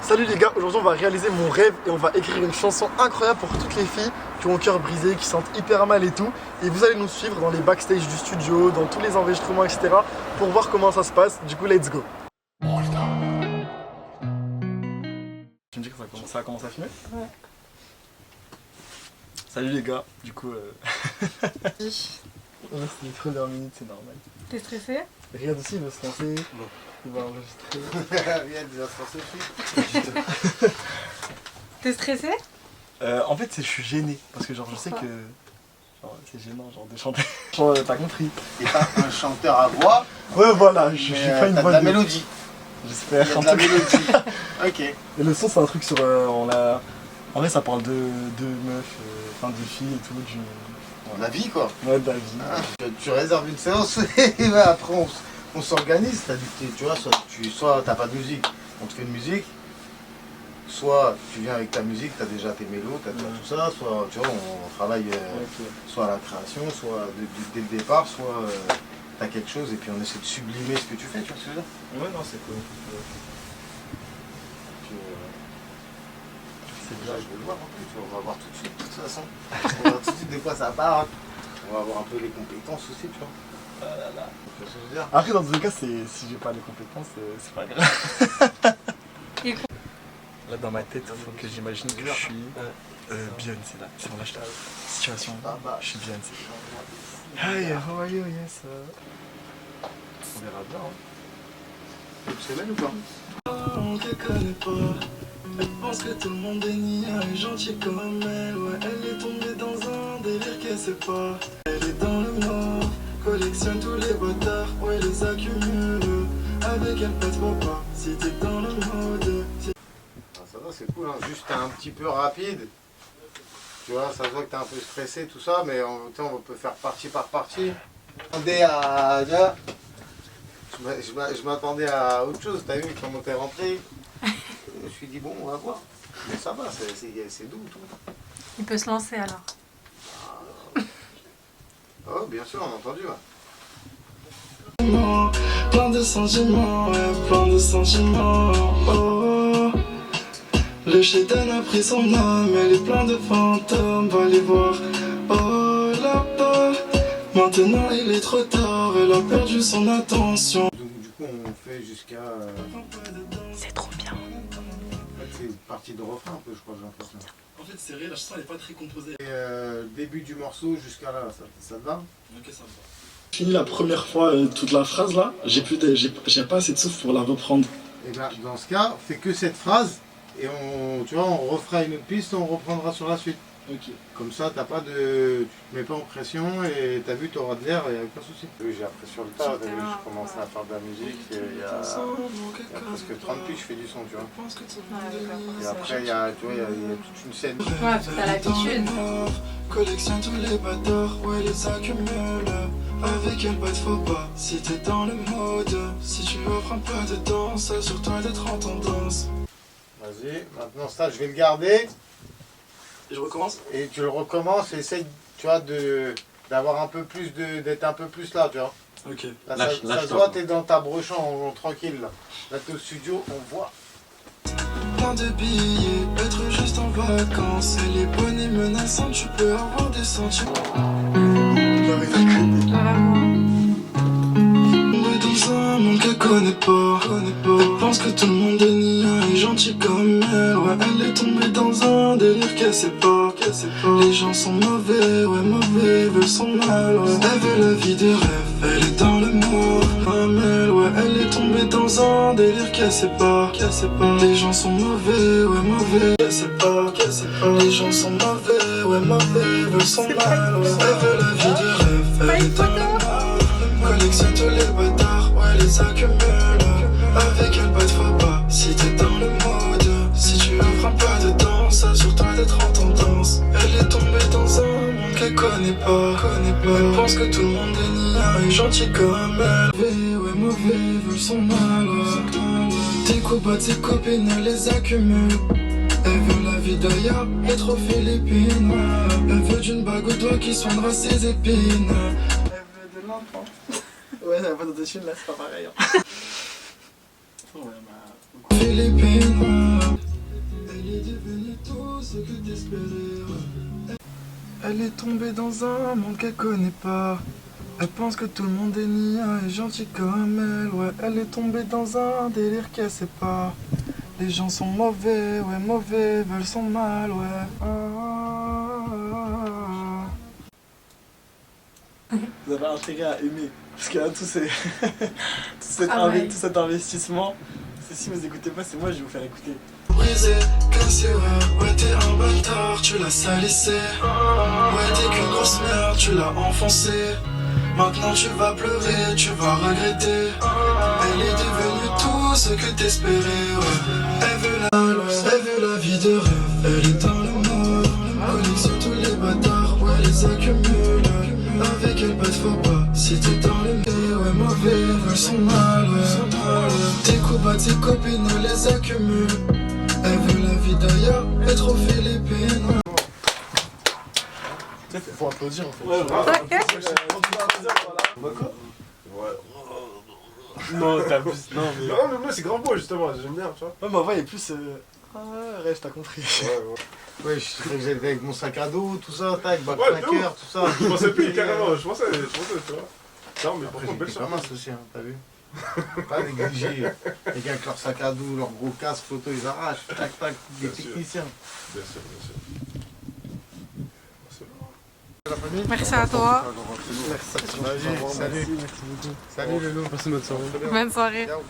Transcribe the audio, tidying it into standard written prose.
Salut les gars, aujourd'hui on va réaliser mon rêve et on va écrire une chanson incroyable pour toutes les filles qui ont le cœur brisé, qui sentent hyper mal et tout. Et vous allez nous suivre dans les backstage du studio, dans tous les enregistrements, etc. pour voir comment ça se passe. Du coup, let's go. Tu me dis que ça commence à filmer? Ouais. Salut les gars, du coup... Ouais, c'est les premières minutes, c'est normal. T'es stressé? Riyad aussi il veut se lancer. Non. Il va enregistrer. Riyad il va se lancer aussi. T'es stressé? En fait, je suis gêné parce que genre je sais que c'est gênant genre de chanter. T'as compris? T'es pas un chanteur à voix, Ouais, voilà, je suis mais pas une t'as voix de la de... mélodie. J'espère. Il y a de la mélodie. Ok. Et le son, c'est un truc sur en vrai, ça parle de meufs, enfin de filles et tout, De la vie quoi. ouais, de la vie. Ah, tu réserves une séance et ben après on s'organise. Tu vois, soit t'as pas de musique, on te fait une musique. Soit tu viens avec ta musique, t'as déjà tes mélos, t'as déjà tout ça. Soit tu vois, on travaille soit à la création, soit dès le départ, soit t'as quelque chose et puis on essaie de sublimer ce que tu fais. Tu vois ce que je veux dire? Ouais, non, c'est cool. C'est bien, je vais le voir en plus, on va voir tout de suite, de toute façon. On va voir tout de suite de quoi ça parle. On va voir un peu les compétences aussi, tu vois. Ah là là. Tu vois ce que je veux dire? Après, dans tous les cas, si j'ai pas les compétences, c'est pas grave. Là, dans ma tête, il faut que j'imagine que je suis Beyoncé là. C'est bon, là, je suis dans la situation. Je suis Beyoncé. Hi, how are you? Yes. On verra bien. Hein. C'est belle ou pas? On te connaît pas. Elle pense que tout le monde est niais et gentil comme elle. Ouais, elle est tombée dans un délire qu'elle sait pas. Elle est dans le mort, collectionne tous les bâtards. Ouais, les accumule. Avec elle, pas de papa. Si t'es dans le mode. Ah, ça va, c'est cool, hein. Juste t'es un petit peu rapide. Tu vois, ça se voit que t'es un peu stressé, tout ça, mais on peut faire partie par partie. Je m'attendais à autre chose, t'as vu comment t'es rentré. Je me suis dit, bon, on va voir. Mais ça va, c'est doux tout. Il peut se lancer alors. Oh, bien sûr, on a entendu. Ouais. Plein de sentiments, ouais, plein de sentiments. Oh. Le shaitan a pris son âme, elle est pleine de fantômes, va les voir. Oh là-bas, maintenant il est trop tard, elle a perdu son attention. Donc, du coup, on fait jusqu'à. C'est trop bien. C'est une partie de refrain un peu, je crois, j'ai l'impression. En fait, c'est vrai, la chanson elle est pas très composée. Et début du morceau jusqu'à là, ça te va? Ok, ça me va. Fini la première fois toute la phrase là, j'ai pas assez de souffle pour la reprendre. Et bien, dans ce cas, fais que cette phrase et tu vois, on refera une autre piste, on reprendra sur la suite. Ok. Comme ça, tu te mets pas en pression et t'as vu, tu auras de l'air et aucun souci. J'ai appris sur le tas, t'as vu, je commençais à faire de la musique il y a presque 30 piges, je fais du son, tu vois. Et après, il y a toute une scène. Ouais, t'as l'habitude. Collectionne tous les bâtards, ouais, les accumule. Avec elle, pas de faux pas. Si t'es dans le mode, si tu offres un peu de danse, sur toi d'être en tendance. Vas-y, maintenant ça, je vais le garder. Et je recommence. Et tu le recommences et essaye, tu vois, d'avoir un peu plus d'être un peu plus là, tu vois. Ok. Là, ça se voit, t'es dans ta broche tranquille là. Là, t'es au studio, on voit. Plein de billets, être juste en vacances. Elle est bonne et menaçante, tu peux avoir des sentiments. On est dans un monde qu'elle connaît pas. Elle pense que tout le monde est niais et gentil comme elle. Ouais, elle est tombée dans un délire qu'elle sait pas. Les gens sont mauvais, ouais, mauvais, veulent son mal. Ouais. Elle veut la vie de rêve, elle est dans le mort. Comme elle, ouais, elle est tombée dans un délire qu'elle sait pas. Les gens sont mauvais, ouais, mauvais, qu'elle sait pas. Les gens sont mauvais, ouais, mauvais, veulent son mal. Ouais. Elle veut la vie de rêve, elle est dans le mort. Collectionne tous les bâtards, ouais, les accumule. Avec elle, pas de faux pas. Si t'es dans le mode, si tu offres un peu de danse, assure-toi d'être en tendance. Elle est tombée dans un monde qu'elle connaît pas. Elle pense que tout le monde est niais et gentil comme elle. Ouais, mauvais, veut son mal. Tes copains, ses copines, elle les accumule. Elle veut la vie d'ailleurs, être aux Philippines. Elle veut d'une bague au doigt qui soignera ses épines. Elle veut de l'enfant. Ouais, la voix d'autotune là, c'est pas pareil. Hein. Philippines. est tombée dans un monde qu'elle connaît pas. Elle pense que tout le monde est nia et gentil comme elle. Ouais, elle est tombée dans un délire qu'elle sait pas. Les gens sont mauvais, ouais, mauvais, veulent son mal, ouais. Vous avez intérêt à aimer. Parce que là, tout cet investissement, si vous écoutez pas, c'est moi, je vais vous faire écouter. Brisé, cassé, ouais, t'es un bâtard, tu l'as salissé. Ouais, t'es qu'une grosse merde, tu l'as enfoncé. Maintenant tu vas pleurer, tu vas regretter. Elle est devenue tout ce que t'espérais, ouais. Elle veut la vie de rêve, elle est dans le mort. Connecte sur tous les bâtards, ouais, les accumule. Avec elle, pas de faux pas, si t'es dans le nez, ouais, mauvais, veulent son mal, ouais. Tes coups bas, tes copines, les accumule. Elle veut la vie d'ailleurs, être aux Philippines. Faut applaudir en fait. Ouais, non, t'abuses. Non, mais. Non, mais moi c'est grand beau justement, j'aime bien, tu vois. Ouais, ma voix est plus. Ah, reste, t'as compris. Ouais, je croyais que j'étais avec mon sac à dos, tout ça, tac, Ouais, backpacker, tout ça. Je pensais plus carrément, je pensais, tu vois. Non, mais par Après, contre, belle j'étais pas surprise. mince aussi, hein, t'as vu? Pas négligé. Les gars avec leur sac à dos, leur gros casque photo, ils arrachent, tac, tac, des Bien sûr. techniciens. Bien sûr, bien sûr. Merci à toi. Vas-y, salut. Salut Loulou. Bonne soirée. Ciao.